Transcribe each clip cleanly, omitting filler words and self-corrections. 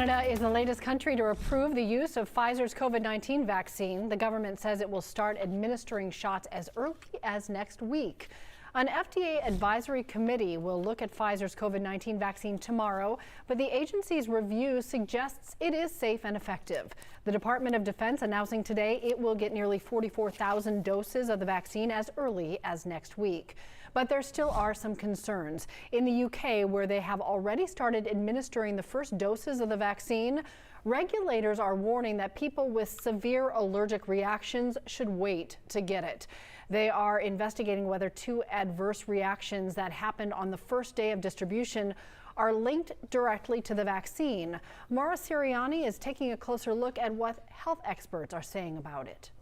Canada is the latest country to approve the use of Pfizer's COVID-19 vaccine. The government says it will start administering shots as early as next week. An FDA advisory committee will look at Pfizer's COVID-19 vaccine tomorrow, but the agency's review suggests it is safe and effective. The Department of Defense announcing today it will get nearly 44,000 doses of the vaccine as early as next week. But there still are some concerns. In the UK, where they have already started administering the first doses of the vaccine, regulators are warning that people with severe allergic reactions should wait to get it. They are investigating whether two adverse reactions that happened on the first day of distribution are linked directly to the vaccine. Mara Siriani is taking a closer look at what health experts are saying about it.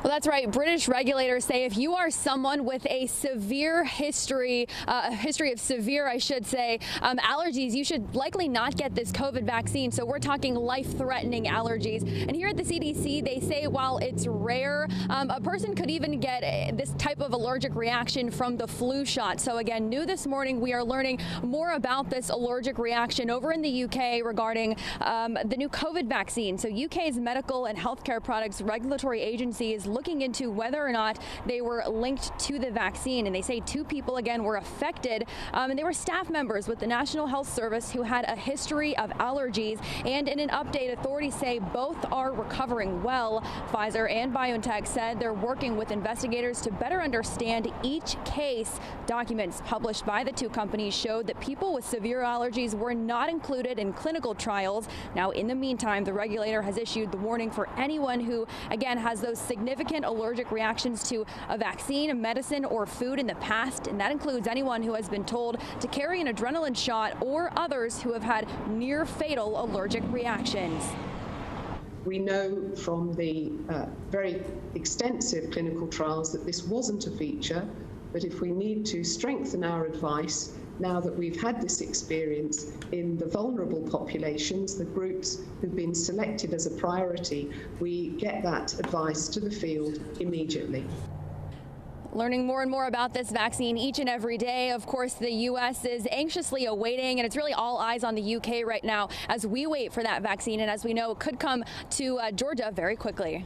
Well, that's right. British regulators say if you are someone with a severe history, allergies, you should likely not get this COVID vaccine. So we're talking life-threatening allergies. And here at the CDC, they say while it's rare, a person could even get this type of allergic reaction from the flu shot. So again, new this morning, we are learning more about this allergic reaction over in the UK regarding the new COVID vaccine. So UK's Medical and Healthcare Products Regulatory Agency is looking into whether or not they were linked to the vaccine. And they say two people, again, were affected, and they were staff members with the National Health Service who had a history of allergies. And in an update, authorities say both are recovering well. Pfizer and BioNTech said they're working with investigators to better understand each case. Documents published by the two companies showed that people with severe allergies were not included in clinical trials. Now, in the meantime, the regulator has issued the warning for anyone who, again, has those significant allergic reactions to a vaccine, a medicine, or food in the past, and that includes anyone who has been told to carry an adrenaline shot or others who have had near fatal allergic reactions. We know from the very extensive clinical trials that this wasn't a feature, but if we need to strengthen our advice, now that we've had this experience in the vulnerable populations, the groups who've been selected as a priority, we get that advice to the field immediately. Learning more and more about this vaccine each and every day. Of course, the U.S. is anxiously awaiting, and it's really all eyes on the U.K. right now as we wait for that vaccine, and as we know, it could come to Georgia very quickly.